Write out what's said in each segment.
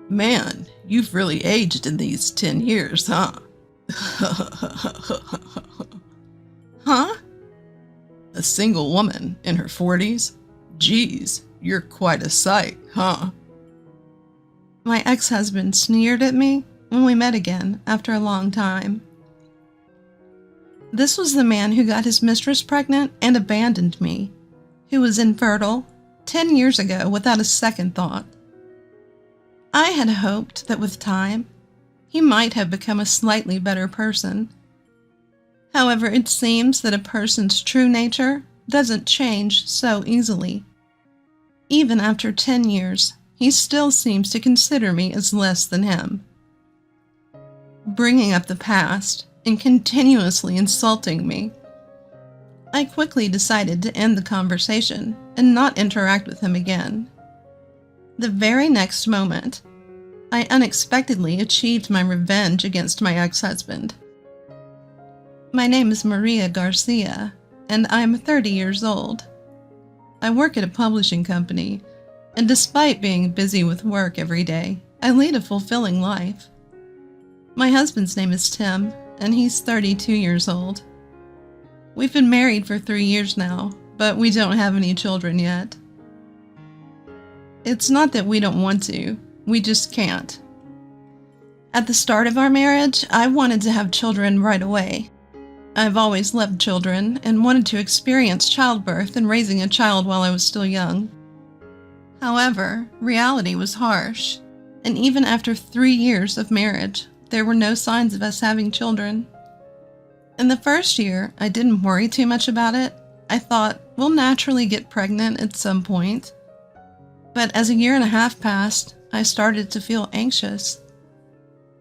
Man, you've really aged in these 10 years, huh? Huh? A single woman in her 40s? Geez, you're quite a sight, huh? My ex-husband sneered at me when we met again after a long time. This was the man who got his mistress pregnant and abandoned me, who was infertile 10 years ago without a second thought. I had hoped that with time, he might have become a slightly better person. However, it seems that a person's true nature doesn't change so easily. Even after 10 years, he still seems to consider me as less than him. Bringing up the past and continuously insulting me, I quickly decided to end the conversation and not interact with him again. The very next moment, I unexpectedly achieved my revenge against my ex-husband. My name is Maria Garcia, and I am 30 years old. I work at a publishing company, and despite being busy with work every day, I lead a fulfilling life. My husband's name is Tim, and he's 32 years old. We've been married for 3 years now, but we don't have any children yet. It's not that we don't want to, we just can't. At the start of our marriage, I wanted to have children right away. I've always loved children and wanted to experience childbirth and raising a child while I was still young. However, reality was harsh, and even after 3 years of marriage, there were no signs of us having children. In the first year, I didn't worry too much about it. I thought, we'll naturally get pregnant at some point. But as a year and a half passed, I started to feel anxious.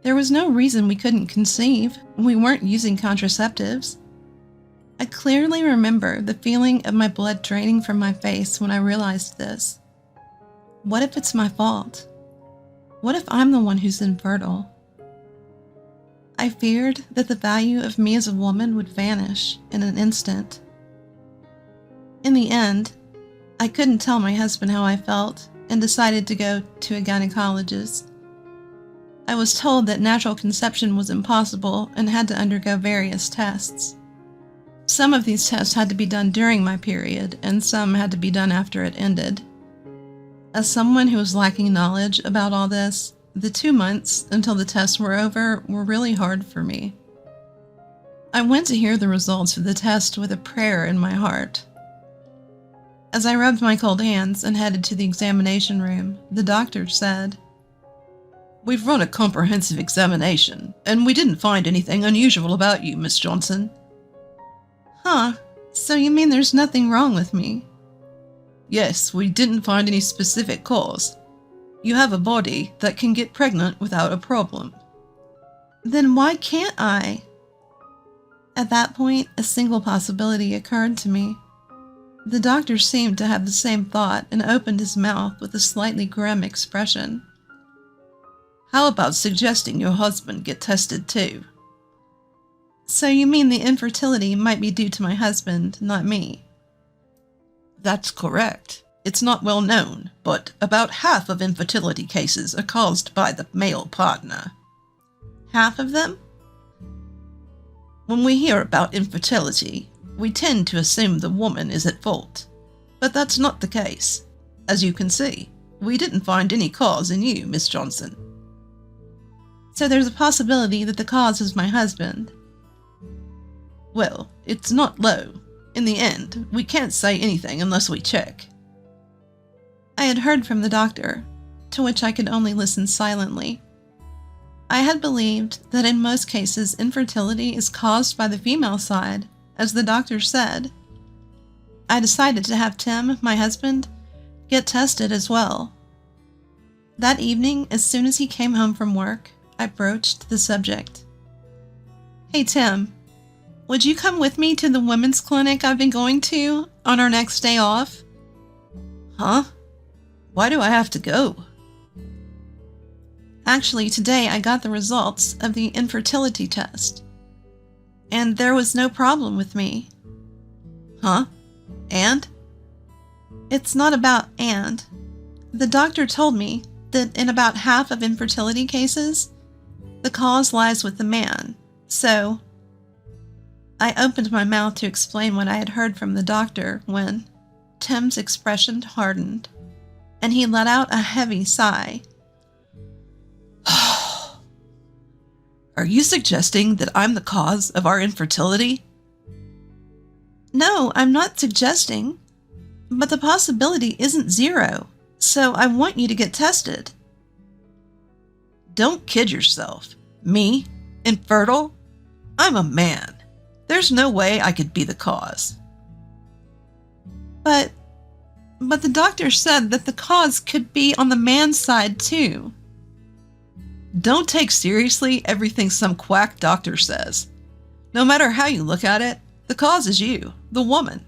There was no reason we couldn't conceive. We weren't using contraceptives. I clearly remember the feeling of my blood draining from my face when I realized this. What if it's my fault? What if I'm the one who's infertile? I feared that the value of me as a woman would vanish in an instant. In the end, I couldn't tell my husband how I felt and decided to go to a gynecologist. I was told that natural conception was impossible and had to undergo various tests. Some of these tests had to be done during my period, and some had to be done after it ended. As someone who was lacking knowledge about all this, the 2 months until the tests were over were really hard for me. I went to hear the results of the test with a prayer in my heart. As I rubbed my cold hands and headed to the examination room, the doctor said, "We've run a comprehensive examination, and we didn't find anything unusual about you, Miss Johnson." Huh, so you mean there's nothing wrong with me? Yes, we didn't find any specific cause. You have a body that can get pregnant without a problem. Then why can't I? At that point, a single possibility occurred to me. The doctor seemed to have the same thought and opened his mouth with a slightly grim expression. How about suggesting your husband get tested too? So you mean the infertility might be due to my husband, not me? That's correct. It's not well known, but about half of infertility cases are caused by the male partner. Half of them? When we hear about infertility, we tend to assume the woman is at fault. But that's not the case. As you can see, we didn't find any cause in you, Miss Johnson. So there's a possibility that the cause is my husband. Well, it's not low. In the end, we can't say anything unless we check. I had heard from the doctor, to which I could only listen silently. I had believed that in most cases infertility is caused by the female side, as the doctor said. I decided to have Tim, my husband, get tested as well. That evening, as soon as he came home from work, I broached the subject. Hey Tim, would you come with me to the women's clinic I've been going to on our next day off? Huh? Why do I have to go? Actually, today I got the results of the infertility test. And there was no problem with me. Huh? And? It's not about and. The doctor told me that in about half of infertility cases, the cause lies with the man. So, I opened my mouth to explain what I had heard from the doctor when Tim's expression hardened, and he let out a heavy sigh. Are you suggesting that I'm the cause of our infertility? No, I'm not suggesting, but the possibility isn't zero, so I want you to get tested. Don't kid yourself. Me? Infertile? I'm a man. There's no way I could be the cause. But the doctor said that the cause could be on the man's side too. Don't take seriously everything some quack doctor says. No matter how you look at it, the cause is you, the woman.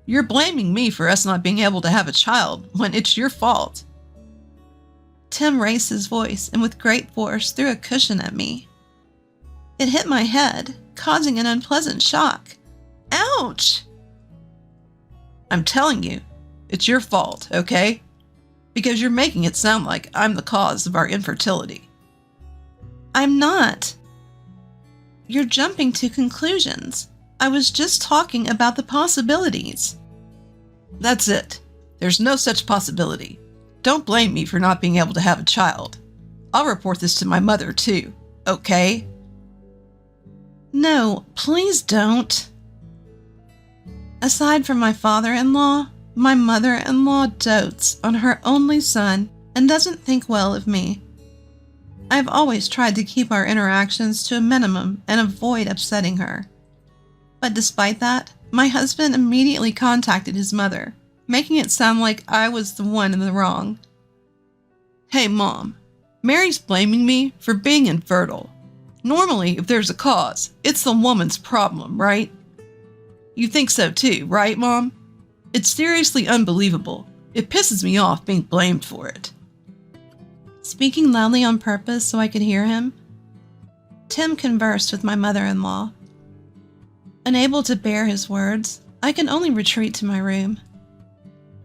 You're blaming me for us not being able to have a child when it's your fault. Tim raised his voice and with great force threw a cushion at me. It hit my head, causing an unpleasant shock. Ouch! I'm telling you, it's your fault, okay? Because you're making it sound like I'm the cause of our infertility. I'm not. You're jumping to conclusions. I was just talking about the possibilities. That's it. There's no such possibility. Don't blame me for not being able to have a child. I'll report this to my mother too, okay? No, please don't. Aside from my father-in-law, my mother-in-law dotes on her only son and doesn't think well of me. I've always tried to keep our interactions to a minimum and avoid upsetting her. But despite that, my husband immediately contacted his mother, making it sound like I was the one in the wrong. Hey, Mom, Mary's blaming me for being infertile. Normally, if there's a cause, it's the woman's problem, right? You think so too, right, Mom? It's seriously unbelievable. It pisses me off being blamed for it. Speaking loudly on purpose so I could hear him, Tim conversed with my mother-in-law. Unable to bear his words, I could only retreat to my room.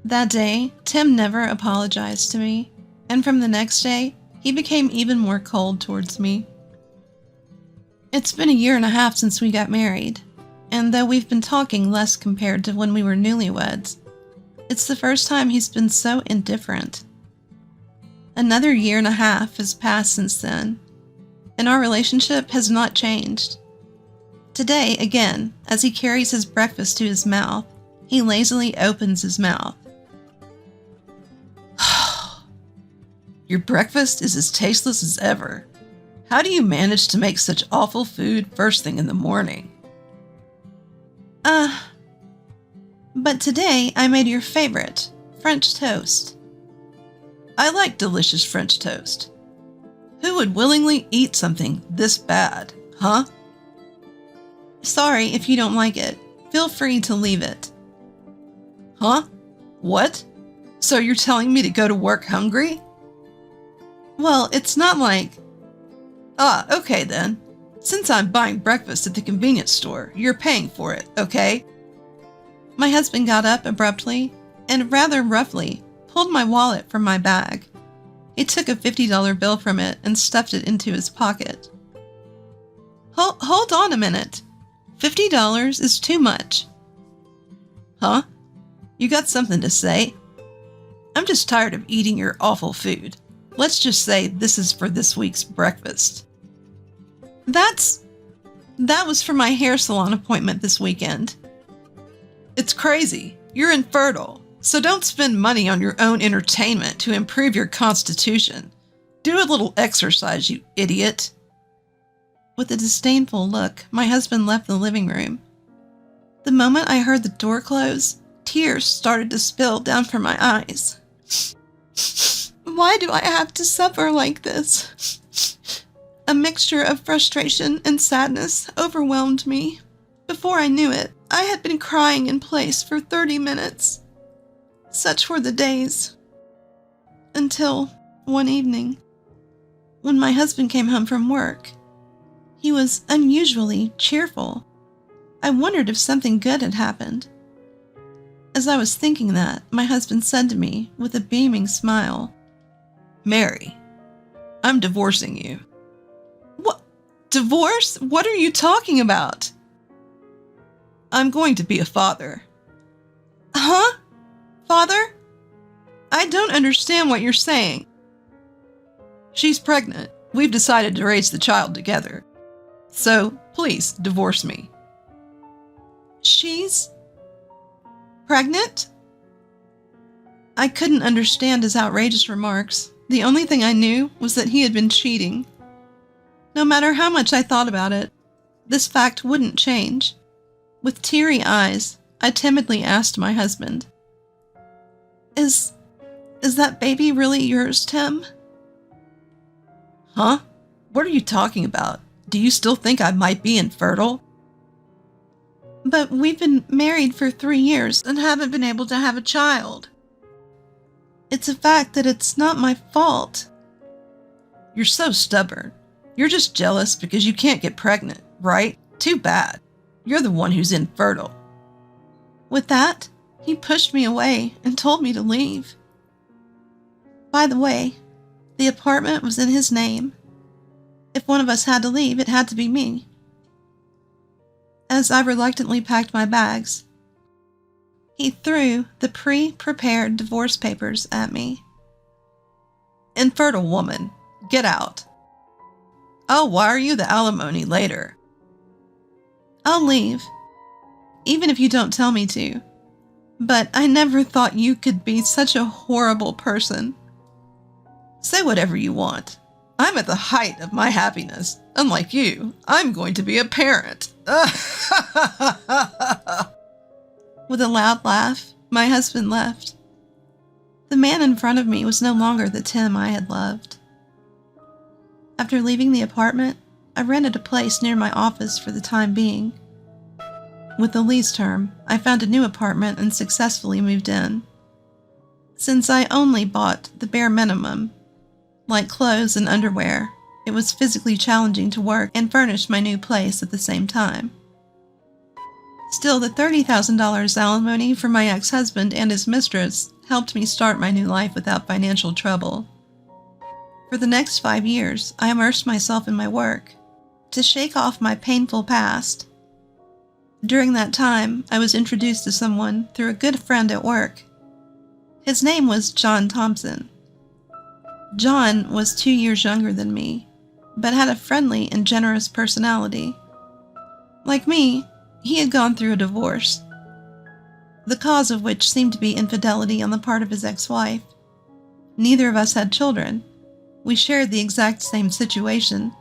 That day, Tim never apologized to me, and from the next day, he became even more cold towards me. It's been 1.5 years since we got married, and though we've been talking less compared to when we were newlyweds, it's the first time he's been so indifferent. Another 1.5 years has passed since then, and our relationship has not changed. Today, again, as he carries his breakfast to his mouth, he lazily opens his mouth. Your breakfast is as tasteless as ever. How do you manage to make such awful food first thing in the morning? But today I made your favorite, French toast. I like delicious French toast. Who would willingly eat something this bad, huh? Sorry if you don't like it. Feel free to leave it. Huh? What? So you're telling me to go to work hungry? Well, it's not like... Okay then. Since I'm buying breakfast at the convenience store, you're paying for it, okay? My husband got up abruptly and rather roughly pulled my wallet from my bag. He took a $50 bill from it and stuffed it into his pocket. Hold on a minute. $50 is too much. Huh? You got something to say? I'm just tired of eating your awful food. Let's just say this is for this week's breakfast. That was for my hair salon appointment this weekend. It's crazy. You're infertile. So don't spend money on your own entertainment to improve your constitution. Do a little exercise, you idiot. With a disdainful look, my husband left the living room. The moment I heard the door close, tears started to spill down from my eyes. Why do I have to suffer like this? A mixture of frustration and sadness overwhelmed me. Before I knew it, I had been crying in place for 30 minutes. Such were the days. Until one evening, when my husband came home from work. He was unusually cheerful. I wondered if something good had happened. As I was thinking that, my husband said to me with a beaming smile, Mary, I'm divorcing you. What? Divorce? What are you talking about? I'm going to be a father. Huh? Father? I don't understand what you're saying. She's pregnant. We've decided to raise the child together. So, please, divorce me. She's pregnant? I couldn't understand his outrageous remarks. The only thing I knew was that he had been cheating. No matter how much I thought about it, this fact wouldn't change. With teary eyes, I timidly asked my husband, Is that baby really yours, Tim? Huh? What are you talking about? Do you still think I might be infertile? But we've been married for 3 years and haven't been able to have a child. It's a fact that it's not my fault. You're so stubborn. You're just jealous because you can't get pregnant, right? Too bad. You're the one who's infertile. With that, he pushed me away and told me to leave. By the way, the apartment was in his name. If one of us had to leave, it had to be me. As I reluctantly packed my bags, he threw the pre-prepared divorce papers at me. Infertile woman, get out. I'll wire you the alimony later. I'll leave, even if you don't tell me to. But I never thought you could be such a horrible person. Say whatever you want. I'm at the height of my happiness. Unlike you, I'm going to be a parent. With a loud laugh, my husband left. The man in front of me was no longer the Tim I had loved. After leaving the apartment, I rented a place near my office for the time being. With the lease term, I found a new apartment and successfully moved in. Since I only bought the bare minimum, like clothes and underwear, it was physically challenging to work and furnish my new place at the same time. Still, the $30,000 alimony for my ex-husband and his mistress helped me start my new life without financial trouble. For the next 5 years, I immersed myself in my work to shake off my painful past. During that time, I was introduced to someone through a good friend at work. His name was John Thompson. John was 2 years younger than me, but had a friendly and generous personality. Like me, he had gone through a divorce, the cause of which seemed to be infidelity on the part of his ex-wife. Neither of us had children. We shared the exact same situation.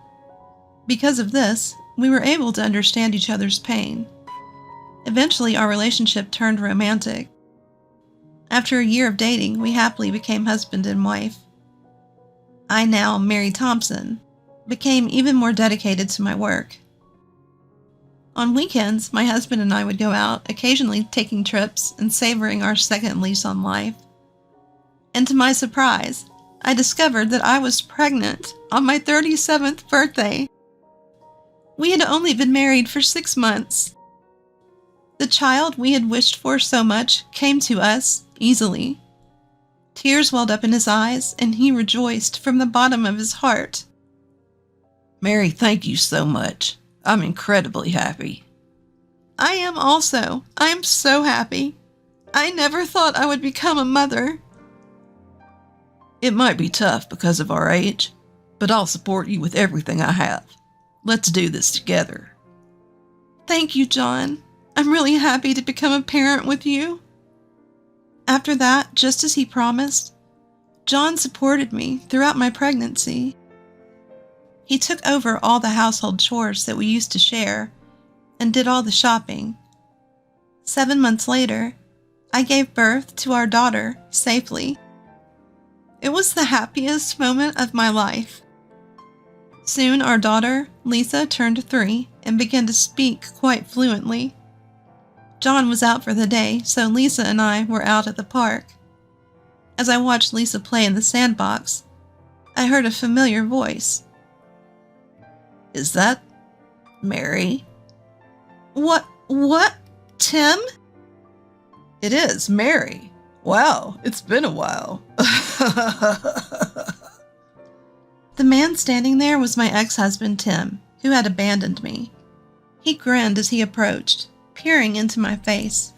Because of this, we were able to understand each other's pain. Eventually, our relationship turned romantic. After a year of dating, we happily became husband and wife. I now, Mary Thompson, became even more dedicated to my work. On weekends, my husband and I would go out, occasionally taking trips and savoring our second lease on life. And to my surprise, I discovered that I was pregnant on my 37th birthday. We had only been married for 6 months. The child we had wished for so much came to us easily. Tears welled up in his eyes, and he rejoiced from the bottom of his heart. Mary, thank you so much. I'm incredibly happy. I am also. I am so happy. I never thought I would become a mother. It might be tough because of our age, but I'll support you with everything I have. Let's do this together. Thank you, John. I'm really happy to become a parent with you. After that, just as he promised, John supported me throughout my pregnancy. He took over all the household chores that we used to share and did all the shopping. 7 months later, I gave birth to our daughter safely. It was the happiest moment of my life. Soon our daughter, Lisa, turned 3 and began to speak quite fluently. John was out for the day, so Lisa and I were out at the park. As I watched Lisa play in the sandbox, I heard a familiar voice. Is that Mary? What, Tim? It is Mary. Wow, it's been a while. The man standing there was my ex-husband, Tim, who had abandoned me. He grinned as he approached, peering into my face.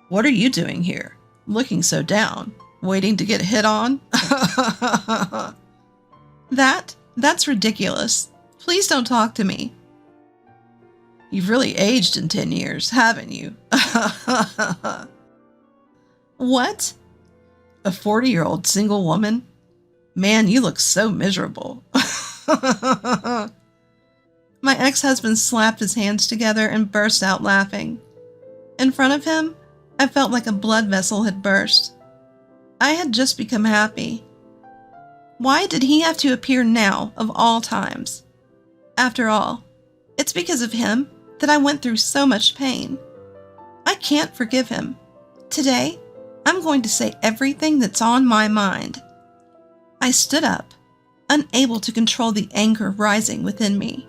"What are you doing here? Looking so down? Waiting to get hit on?" That's ridiculous. Please don't talk to me. "You've really aged in 10 years, haven't you?" What? "A 40-year-old single woman? Man, you look so miserable." My ex-husband slapped his hands together and burst out laughing. In front of him, I felt like a blood vessel had burst. I had just become happy. Why did he have to appear now, of all times? After all, it's because of him that I went through so much pain. I can't forgive him. Today, I'm going to say everything that's on my mind. I stood up, unable to control the anger rising within me.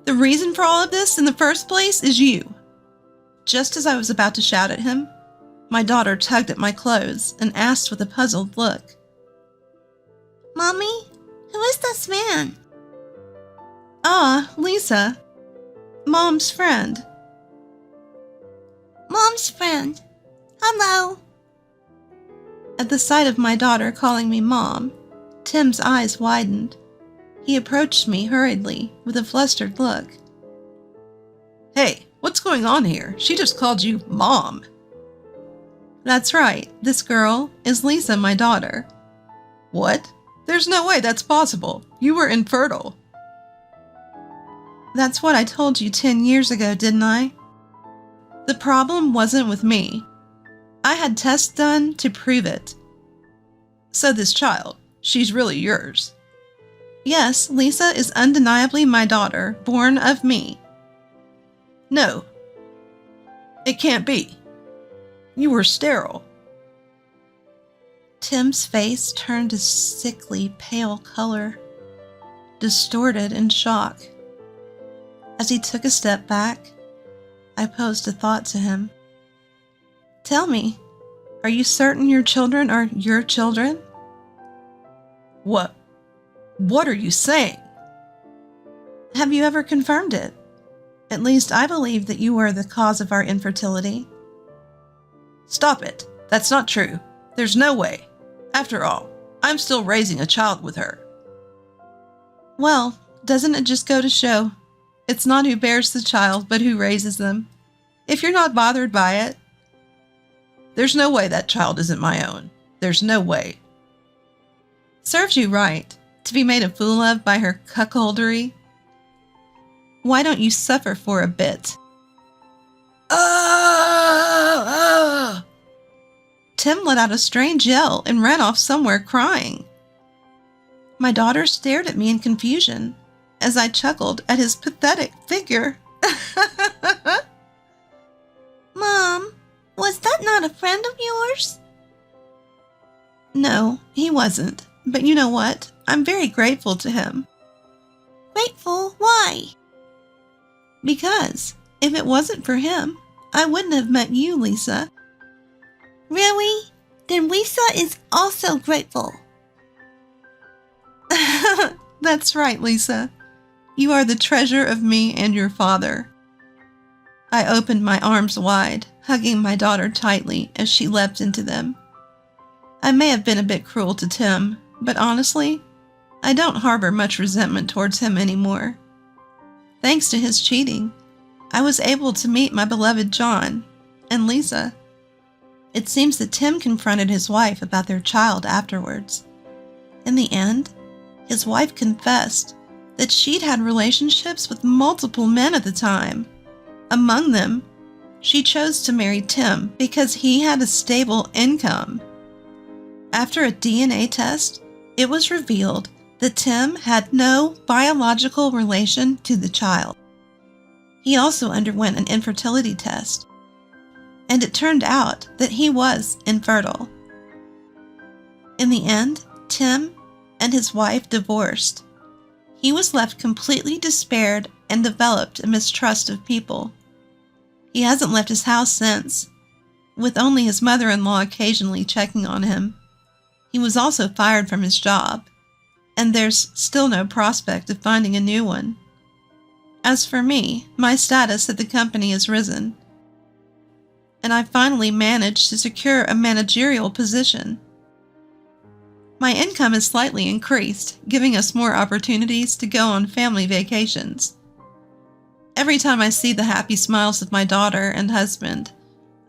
The reason for all of this in the first place is you. Just as I was about to shout at him, my daughter tugged at my clothes and asked with a puzzled look, "Mommy, who is this man?" "Ah, Lisa. Mom's friend." "Mom's friend. Hello." At the sight of my daughter calling me Mom, Tim's eyes widened. He approached me hurriedly with a flustered look. "Hey, what's going on here? She just called you Mom." "That's right. This girl is Lisa, my daughter." "What? There's no way that's possible. You were infertile." "That's what I told you 10 years ago, didn't I? The problem wasn't with me. I had tests done to prove it." "So this child, she's really yours?" "Yes, Lisa is undeniably my daughter, born of me." "No. It can't be. You were sterile." Tim's face turned a sickly pale color, distorted in shock. As he took a step back, I posed a thought to him. "Tell me, are you certain your children are your children?" What are you saying?" "Have you ever confirmed it? At least I believe that you were the cause of our infertility." "Stop it. That's not true. There's no way. After all, I'm still raising a child with her." "Well, doesn't it just go to show? It's not who bears the child, but who raises them. If you're not bothered by it." "There's no way that child isn't my own. There's no way." "Serves you right, to be made a fool of by her cuckoldry. Why don't you suffer for a bit?" Tim let out a strange yell and ran off somewhere crying. My daughter stared at me in confusion as I chuckled at his pathetic figure. "Mom, was that not a friend of yours?" "No, he wasn't. But you know what? I'm very grateful to him." "Grateful? Why?" "Because if it wasn't for him, I wouldn't have met you, Lisa." "Really? Then Lisa is also grateful." "That's right, Lisa. You are the treasure of me and your father." I opened my arms wide, hugging my daughter tightly as she leapt into them. I may have been a bit cruel to Tim, but honestly, I don't harbor much resentment towards him anymore. Thanks to his cheating, I was able to meet my beloved John and Lisa. It seems that Tim confronted his wife about their child afterwards. In the end, his wife confessed that she'd had relationships with multiple men at the time. Among them, she chose to marry Tim because he had a stable income. After a DNA test, it was revealed that Tim had no biological relation to the child. He also underwent an infertility test, and it turned out that he was infertile. In the end, Tim and his wife divorced. He was left completely despaired and developed a mistrust of people. He hasn't left his house since, with only his mother-in-law occasionally checking on him. He was also fired from his job, and there's still no prospect of finding a new one. As for me, my status at the company has risen, and I finally managed to secure a managerial position. My income is slightly increased, giving us more opportunities to go on family vacations. Every time I see the happy smiles of my daughter and husband,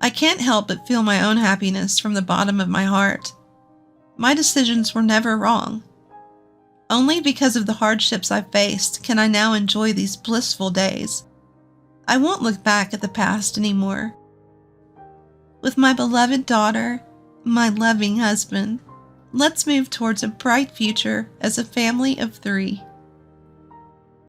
I can't help but feel my own happiness from the bottom of my heart. My decisions were never wrong. Only because of the hardships I faced can I now enjoy these blissful days. I won't look back at the past anymore. With my beloved daughter, my loving husband, let's move towards a bright future as a family of 3.